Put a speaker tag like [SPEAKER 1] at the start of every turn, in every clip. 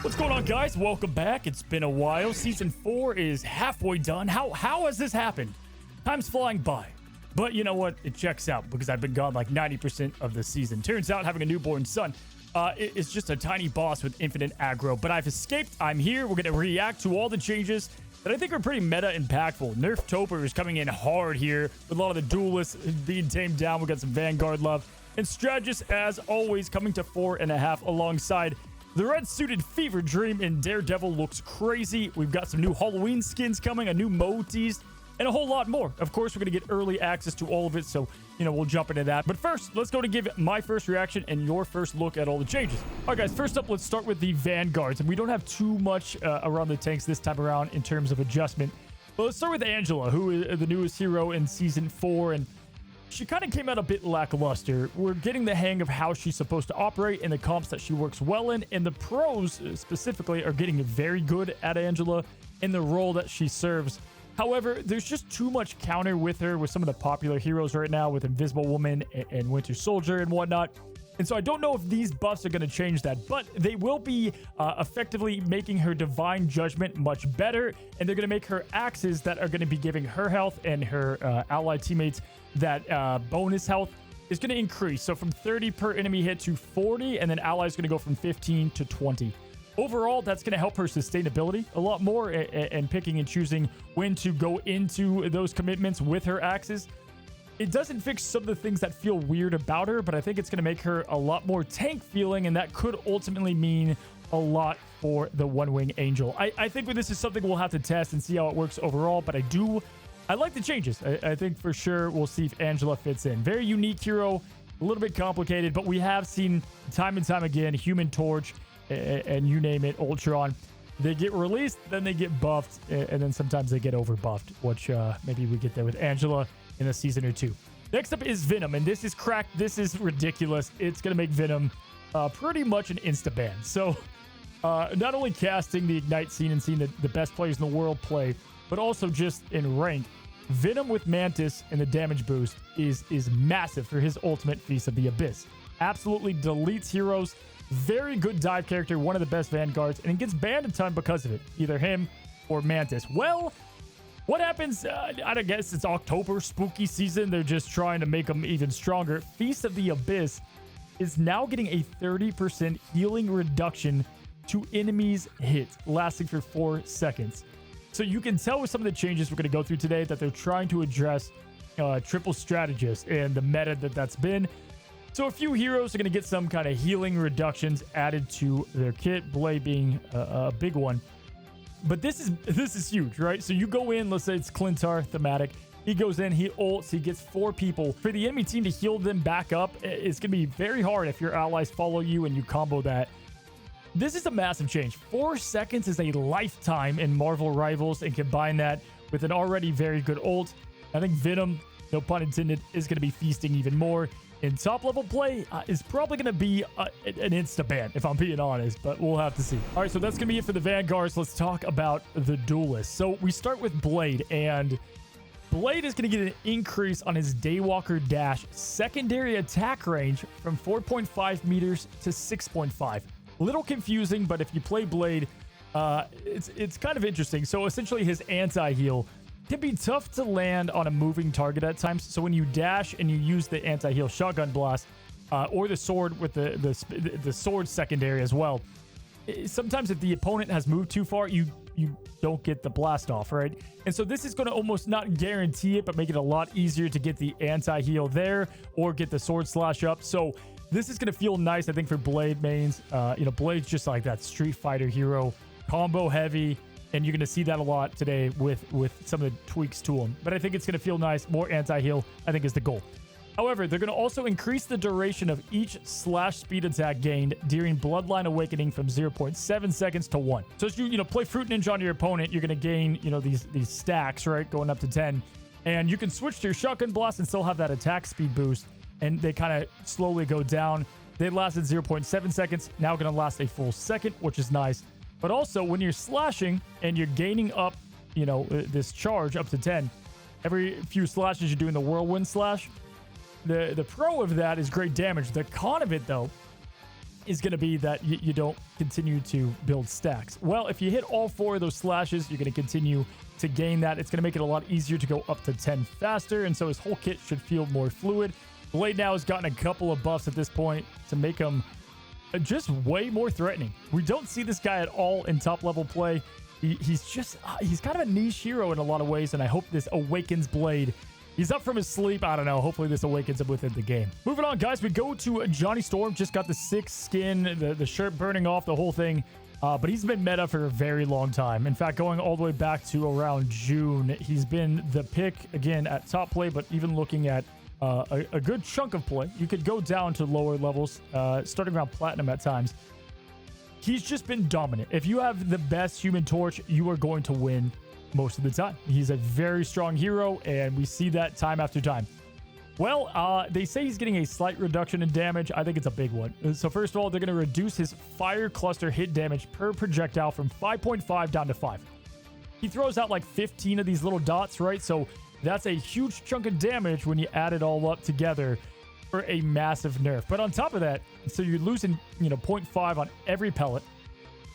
[SPEAKER 1] What's going on, guys? Welcome back. It's been a while. Season 4 is halfway done. How has this happened? Time's flying by. But you know what? It checks out because I've been gone like 90% of the season. Turns out having a newborn son is just a tiny boss with infinite aggro. But I've escaped. I'm here. We're going to react to all the changes that I think are pretty meta impactful. Nerf Toper is coming in hard here with a lot of the duelists being tamed down. We got some Vanguard love. And Strategist, as always, coming to 4.5 alongside the red-suited Fever Dream and Daredevil looks crazy. We've got some new Halloween skins coming, a new Motis, and a whole lot more. Of course, we're going to get early access to all of it, so, we'll jump into that. But first, let's go to give my first reaction and your first look at all the changes. All right, guys, first up, let's start with the Vanguards. And we don't have too much around the tanks this time around in terms of adjustment. But let's start with Angela, who is the newest hero in Season 4, and she kind of came out a bit lackluster. We're getting the hang of how she's supposed to operate in the comps that she works well in, and the pros specifically are getting very good at Angela in the role that she serves. However, there's just too much counter with her with some of the popular heroes right now with Invisible Woman and Winter Soldier and whatnot. And so I don't know if these buffs are going to change that, but they will be effectively making her Divine Judgment much better, and they're going to make her axes that are going to be giving her health and her allied teammates that bonus health is going to increase. So from 30 per enemy hit to 40, and then allies going to go from 15 to 20. Overall, that's going to help her sustainability a lot more and picking and choosing when to go into those commitments with her axes. It doesn't fix some of the things that feel weird about her, but I think it's going to make her a lot more tank feeling, and that could ultimately mean a lot for the One-Wing Angel. I think this is something we'll have to test and see how it works overall, but I like the changes. I think for sure we'll see if Angela fits in. Very unique hero, a little bit complicated, but we have seen time and time again, Human Torch, and you name it, Ultron. They get released, then they get buffed, and then sometimes they get over buffed, which maybe we get there with Angela in a season or two. Next up is Venom, and this is cracked. This is ridiculous. It's going to make Venom pretty much an insta-ban. So not only casting the Ignite scene and seeing the best players in the world play, but also just in rank, Venom with Mantis and the damage boost is massive for his ultimate Feast of the Abyss. Absolutely deletes heroes. Very good dive character, one of the best Vanguards, and it gets banned a ton because of it. Either him or Mantis. Well, what happens? I guess it's October, spooky season. They're just trying to make them even stronger. Feast of the Abyss is now getting a 30% healing reduction to enemies hit, lasting for 4 seconds. So you can tell with some of the changes we're going to go through today that they're trying to address triple strategists and the meta that's been. So a few heroes are going to get some kind of healing reductions added to their kit, Blade being a big one. But this is huge, right? So you go in, let's say it's Clintar thematic. He goes in, he ults, he gets 4 people. For the enemy team to heal them back up, it's going to be very hard if your allies follow you and you combo that. This is a massive change. 4 seconds is a lifetime in Marvel Rivals, and combine that with an already very good ult. I think Venom, no pun intended, is going to be feasting even more. In top level play is probably going to be an insta-ban, if I'm being honest, but we'll have to see. All right, so that's going to be it for the Vanguards. Let's talk about the duelists. So we start with Blade, and Blade is going to get an increase on his Daywalker Dash secondary attack range from 4.5 meters to 6.5. Little confusing, but if you play Blade, it's kind of interesting. So essentially his anti-heal can be tough to land on a moving target at times. So when you dash and you use the anti-heal shotgun blast or the sword with the sword secondary as well, sometimes if the opponent has moved too far, you don't get the blast off, right? And so this is going to almost not guarantee it, but make it a lot easier to get the anti-heal there or get the sword slash up. So this is going to feel nice, I think, for Blade mains. Blade's just like that Street Fighter hero, combo heavy, and you're going to see that a lot today with some of the tweaks to him. But I think it's going to feel nice. More anti-heal, I think, is the goal. However, they're going to also increase the duration of each slash speed attack gained during Bloodline Awakening from 0.7 seconds to 1. So as you play Fruit Ninja on your opponent, you're going to gain these stacks, right, going up to 10. And you can switch to your shotgun blast and still have that attack speed boost. And they kind of slowly go down. They lasted 0.7 seconds, now going to last a full second, which is nice. But also, when you're slashing and you're gaining up, this charge up to 10, every few slashes you're doing the whirlwind slash. The pro of that is great damage. The con of it, though, is going to be that you don't continue to build stacks. Well, if you hit all 4 of those slashes, you're going to continue to gain that. It's going to make it a lot easier to go up to 10 faster, and so his whole kit should feel more fluid. Blade now has gotten a couple of buffs at this point to make him just way more threatening. We don't see this guy at all in top level play. He's kind of a niche hero in a lot of ways, and I hope this awakens Blade. He's up from his sleep. I don't know. Hopefully this awakens him within the game. Moving on, guys. We go to Johnny Storm. Just got the 6 skin, the shirt burning off, the whole thing. But he's been meta for a very long time. In fact, going all the way back to around June, he's been the pick, again, at top play, but even looking at a good chunk of play. You could go down to lower levels, starting around Platinum at times. He's just been dominant. If you have the best Human Torch, you are going to win most of the time. He's a very strong hero, and we see that time after time. Well, they say he's getting a slight reduction in damage. I think it's a big one. So first of all, they're going to reduce his fire cluster hit damage per projectile from 5.5 down to 5. He throws out like 15 of these little dots, right? So that's a huge chunk of damage when you add it all up together for a massive nerf. But on top of that, so you're losing, 0.5 on every pellet.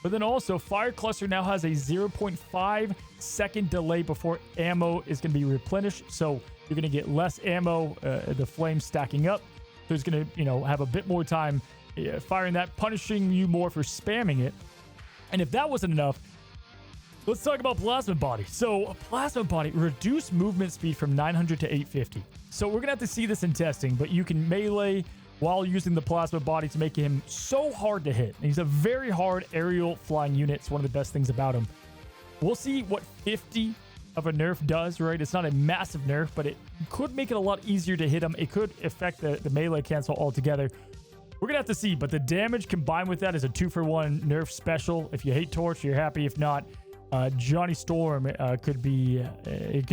[SPEAKER 1] But then also, Fire Cluster now has a 0.5 second delay before ammo is going to be replenished. So you're going to get less ammo, the flames stacking up. So it's going to, have a bit more time firing that, punishing you more for spamming it. And if that wasn't enough, let's talk about Plasma Body. So Plasma Body, reduce movement speed from 900 to 850. So we're going to have to see this in testing, but you can melee while using the Plasma Body to make him so hard to hit. And he's a very hard aerial flying unit. It's one of the best things about him. We'll see what 50 of a nerf does, right? It's not a massive nerf, but it could make it a lot easier to hit him. It could affect the melee cancel altogether. We're going to have to see, but the damage combined with that is a 2-for-1 nerf special. If you hate Torch, you're happy. If not, Johnny Storm could be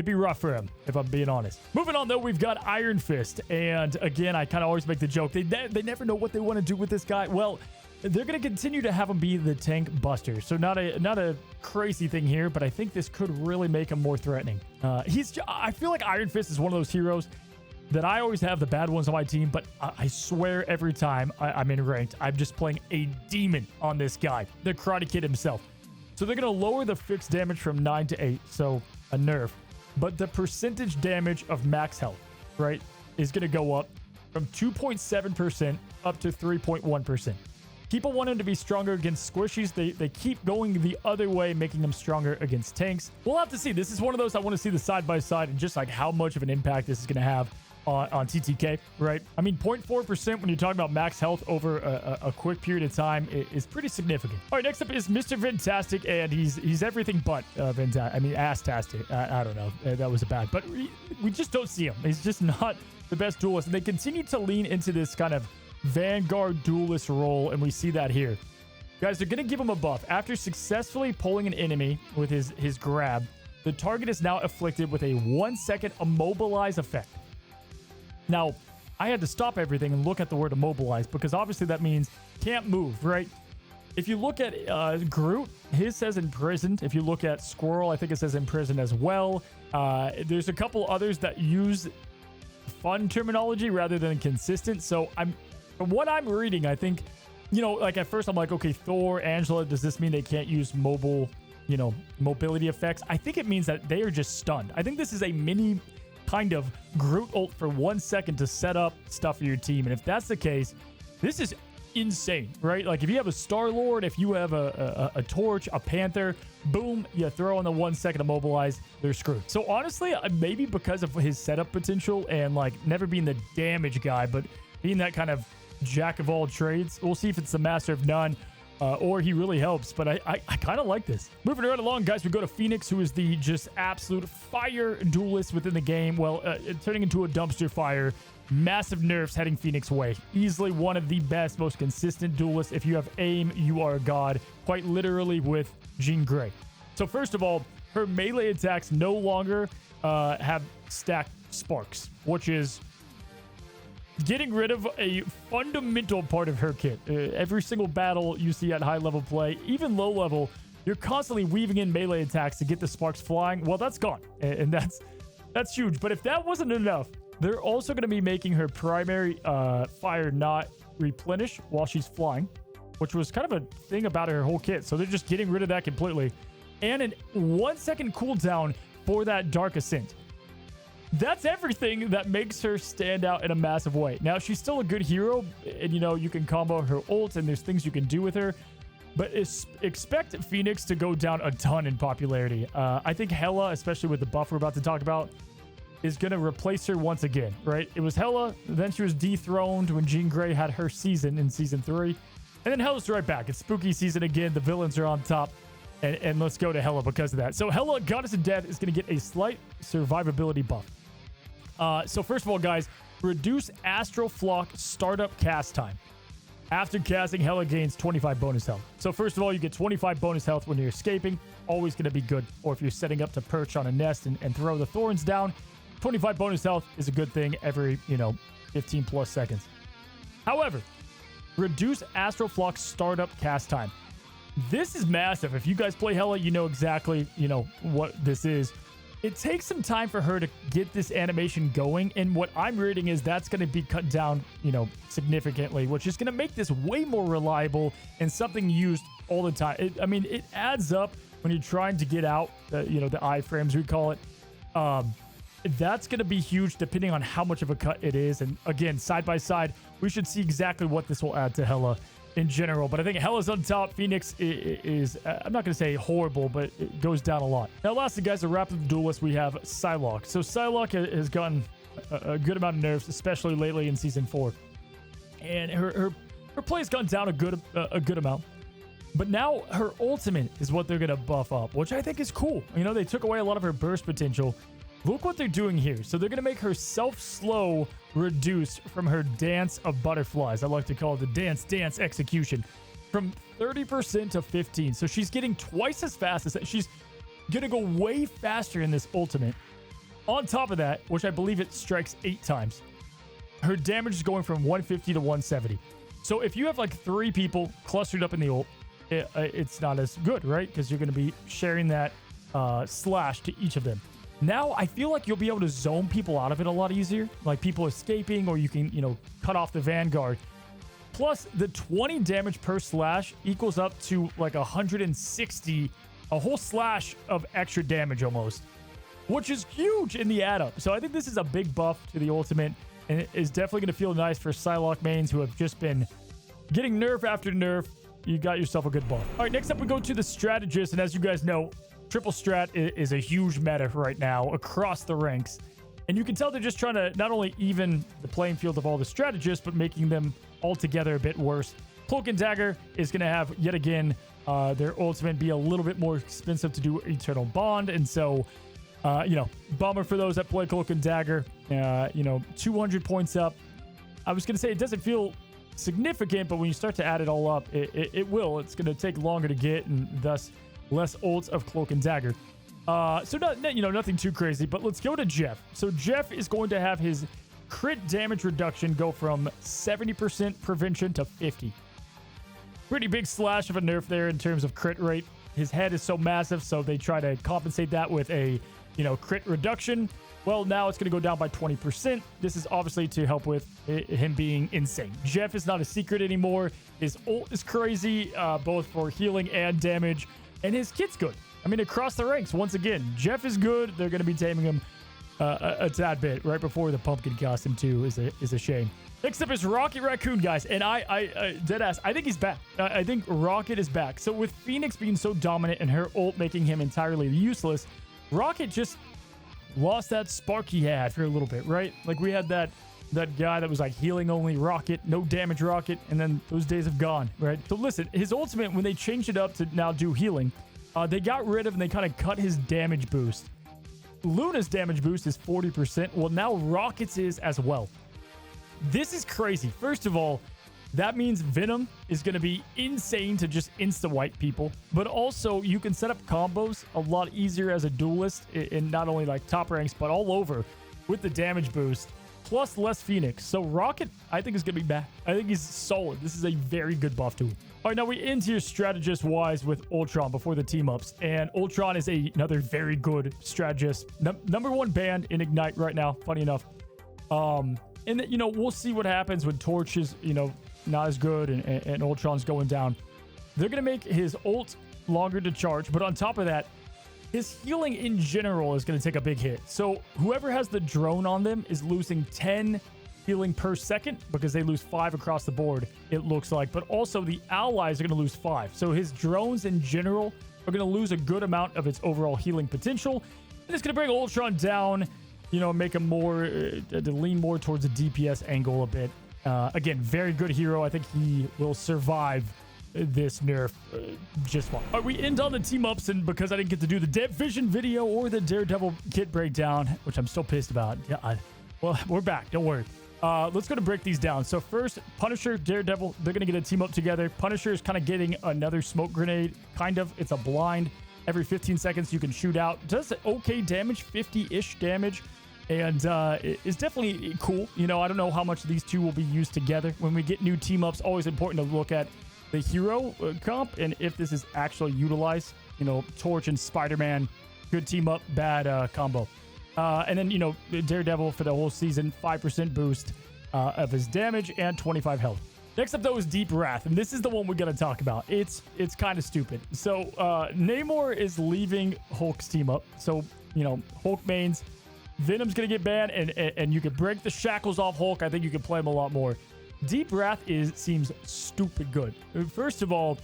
[SPEAKER 1] rough for him, if I'm being honest. Moving on, though, we've got Iron Fist. And again, I kind of always make the joke. They never know what they want to do with this guy. Well, they're going to continue to have him be the tank buster. So not a crazy thing here, but I think this could really make him more threatening. I feel like Iron Fist is one of those heroes that I always have the bad ones on my team, but I swear every time I'm in ranked, I'm just playing a demon on this guy, the Karate Kid himself. So they're going to lower the fixed damage from 9 to 8, so a nerf. But the percentage damage of max health, right, is going to go up from 2.7% up to 3.1%. People want him to be stronger against squishies. They keep going the other way, making them stronger against tanks. We'll have to see. This is one of those I want to see the side-by-side and just like how much of an impact this is going to have on TTK, right? I mean, 0.4% when you're talking about max health over a quick period of time is pretty significant. All right, next up is Mr. Fantastic, and he's everything but Fantastic. I mean, ass-tastic. I don't know. That was a bad, but we just don't see him. He's just not the best duelist, and they continue to lean into this kind of Vanguard duelist role, and we see that here. Guys, they're going to give him a buff. After successfully pulling an enemy with his grab, the target is now afflicted with a 1-second immobilize effect. Now, I had to stop everything and look at the word immobilize because obviously that means can't move, right? If you look at Groot, his says imprisoned. If you look at Squirrel, I think it says imprisoned as well. There's a couple others that use fun terminology rather than consistent. So from what I'm reading, I think, like at first I'm like, okay, Thor, Angela, does this mean they can't use mobility effects? I think it means that they are just stunned. I think this is a mini kind of Groot ult for 1 second to set up stuff for your team. And if that's the case, this is insane, right? Like if you have a Star-Lord, if you have a Torch, a Panther, boom, you throw on the 1 second immobilize, they're screwed. So honestly, maybe because of his setup potential and like never being the damage guy, but being that kind of jack of all trades, we'll see if it's the master of none. Or he really helps, but I kind of like this. Moving right along, guys, we go to Phoenix, who is the just absolute fire duelist within the game. Well, turning into a dumpster fire. Massive nerfs heading Phoenix way. Easily one of the best, most consistent duelists. If you have aim, you are a god. Quite literally with Jean Grey. So first of all, her melee attacks no longer have stacked sparks, which is getting rid of a fundamental part of her kit. Every single battle you see at high level play, even low level, you're constantly weaving in melee attacks to get the sparks flying. Well, that's gone, and that's huge. But if that wasn't enough, they're also going to be making her primary fire not replenish while she's flying. which was kind of a thing about her whole kit. So they're just getting rid of that completely. And a 1 second cooldown for that Dark Ascent. That's everything that makes her stand out in a massive way. Now, she's still a good hero, and you know, you can combo her ult, and there's things you can do with her. But expect Phoenix to go down a ton in popularity. I think Hela, especially with the buff we're about to talk about, is going to replace her once again, right? It was Hela, then she was dethroned when Jean Grey had her season in Season 3. And then Hela's right back. It's spooky season again. The villains are on top. And let's go to Hela because of that. So Hela, Goddess of Death, is going to get a slight survivability buff. So first of all, guys, reduce Astral Flock startup cast time. After casting, Hela gains 25 bonus health. So first of all, you get 25 bonus health when you're escaping. Always going to be good. Or if you're setting up to perch on a nest and throw the thorns down, 25 bonus health is a good thing every, 15 plus seconds. However, reduce Astral Flock startup cast time. This is massive. If you guys play Hela, you know exactly, what this is. It takes some time for her to get this animation going, and what I'm reading is that's going to be cut down, significantly, which is going to make this way more reliable and something used all the time. It adds up when you're trying to get out, the iframes, we call it. That's going to be huge depending on how much of a cut it is. And again, side by side, we should see exactly what this will add to Hela in general. But I think Hela's on top. Phoenix is I'm not going to say horrible, but it goes down a lot. Now, lastly, guys, to wrap up the duel list, we have Psylocke. So Psylocke has gotten a good amount of nerfs, especially lately in Season 4. And her play's gone down a good amount. But now her ultimate is what they're going to buff up, which I think is cool. They took away a lot of her burst potential. Look what they're doing here. So they're going to make her self-slow reduce from her dance of butterflies. I like to call it the dance execution. From 30% to 15%. So she's getting twice as fast as she's going to go way faster in this ultimate. On top of that, which I believe it strikes 8 times, her damage is going from 150 to 170. So if you have like 3 people clustered up in the ult, it's not as good, right? Because you're going to be sharing that slash to each of them. Now, I feel like you'll be able to zone people out of it a lot easier, like people escaping, or you can, cut off the Vanguard. Plus, the 20 damage per slash equals up to like 160, a whole slash of extra damage almost, which is huge in the add-up. So I think this is a big buff to the ultimate, and it is definitely going to feel nice for Psylocke mains who have just been getting nerf after nerf. You got yourself a good buff. All right, next up we go to the strategist, and as you guys know, triple strat is a huge meta right now across the ranks. And you can tell they're just trying to not only even the playing field of all the strategists, but making them altogether a bit worse. Cloak and Dagger is going to have, yet again, their ultimate be a little bit more expensive to do Eternal Bond. And so, bummer for those that play Cloak and Dagger. 200 points up. I was going to say it doesn't feel significant, but when you start to add it all up, it will. It's going to take longer to get, and thus less ults of Cloak and Dagger. So nothing too crazy, but let's go to Jeff. So Jeff is going to have his crit damage reduction go from 70% prevention to 50. Pretty big slash of a nerf there in terms of crit rate. His head is so massive, so they try to compensate that with a, crit reduction. Well, now it's going to go down by 20%. This is obviously to help with him being insane. Jeff is not a secret anymore. His ult is crazy, both for healing and damage. And his kit's good. Across the ranks, once again, Jeff is good. They're going to be taming him a tad bit right before the pumpkin costume too is a shame. Next up is Rocket Raccoon, guys. And I deadass, I think he's back. I think Rocket is back. So with Phoenix being so dominant and her ult making him entirely useless, Rocket just lost that spark he had for a little bit, right? Like we had that guy that was like healing only Rocket, no damage Rocket, and then those days have gone, right? So listen, his ultimate, when they changed it up to now do healing, they got rid of and they kind of cut his damage boost. Luna's damage boost is 40%. Well, now Rocket's is as well. This is crazy. First of all, that means Venom is going to be insane to just insta-wipe people. But also, you can set up combos a lot easier as a duelist in not only like top ranks, but all over with the damage boost. Plus less Phoenix. So Rocket, I think, is going to be back. I think he's solid. This is a very good buff to him. All right, now we end here strategist-wise with Ultron before the team-ups. And Ultron is another very good strategist. Number 1 banned in Ignite right now, funny enough. And, we'll see what happens when Torch is, not as good, and Ultron's going down. They're going to make his ult longer to charge, but on top of that, his healing in general is going to take a big hit. So whoever has the drone on them is losing 10 healing per second because they lose 5 across the board, it looks like. But also the allies are going to lose 5. So his drones in general are going to lose a good amount of its overall healing potential. And it's going to bring Ultron down, you know, make him more, to lean more towards a DPS angle a bit. Again, very good hero. I think he will survive this nerf just fine. All right, we end on the team ups, and because I didn't get to do the Dev Vision video or the Daredevil kit breakdown, which I'm still pissed about. Yeah, well, we're back. Don't worry. Let's go to break these down. So first, Punisher, Daredevil, they're going to get a team up together. Punisher is kind of getting another smoke grenade. Kind of. It's a blind. Every 15 seconds you can shoot out. Does okay damage, 50-ish damage. And it's definitely cool. You know, I don't know how much these two will be used together. When we get new team ups, always important to look at the hero comp and if this is actually utilized. You know, Torch and Spider-Man, good team up, bad combo. And then, you know, Daredevil for the whole season, 5% boost of his damage and 25 health. Next up, though, is Deep Wrath, and this is the one we got to talk about. It's kind of stupid. So Namor is leaving Hulk's team up. So, you know, Hulk mains. Venom's going to get banned, and you can break the shackles off Hulk. I think you can play him a lot more. Deep Wrath seems stupid good. First of all,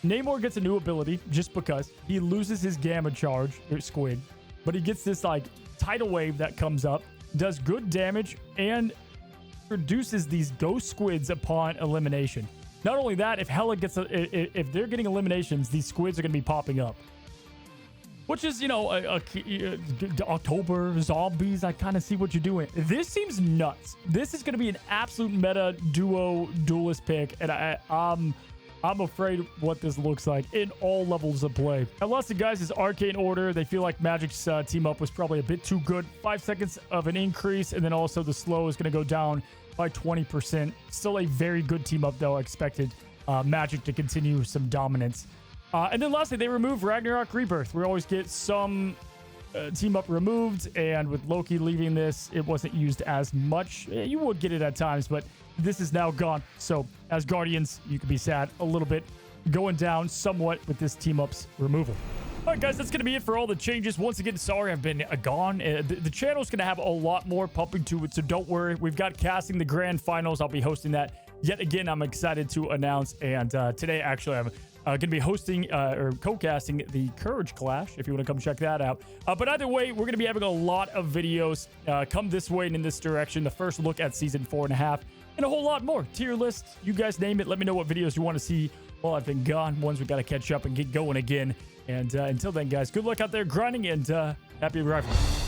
[SPEAKER 1] Namor gets a new ability just because. He loses his Gamma Charge, or Squid, but he gets this, like, tidal wave that comes up, does good damage, and produces these ghost squids upon elimination. Not only that, if Hela gets if they're getting eliminations, these squids are going to be popping up. Which is, you know, October zombies. I kind of see what you're doing. This seems nuts. This is going to be an absolute meta duo duelist pick, and I'm afraid what this looks like in all levels of play. And last of guys is Arcane Order. They feel like Magic's team up was probably a bit too good. 5 seconds of an increase, and then also the slow is going to go down by 20%. Still a very good team up, though. I expected Magic to continue some dominance. And then lastly, they removed Ragnarök Rebirth. We always get some team up removed, and with Loki leaving this, it wasn't used as much. You would get it at times, but this is now gone. So as Guardians, you could be sad a little bit, going down somewhat with this team up's removal. All right, guys, that's going to be it for all the changes. Once again, sorry I've been gone. The channel's going to have a lot more pumping to it, so don't worry. We've got casting the grand finals. I'll be hosting that yet again. I'm excited to announce, and today, actually, I'm going to be hosting or co-casting the Courage Clash, if you want to come check that out. But either way, we're going to be having a lot of videos come this way and in this direction. The first look at season 4.5 and a whole lot more. Tier lists, you guys name it. Let me know what videos you want to see while I've been gone. Ones we got to catch up and get going again. And until then, guys, good luck out there grinding, and happy rifle.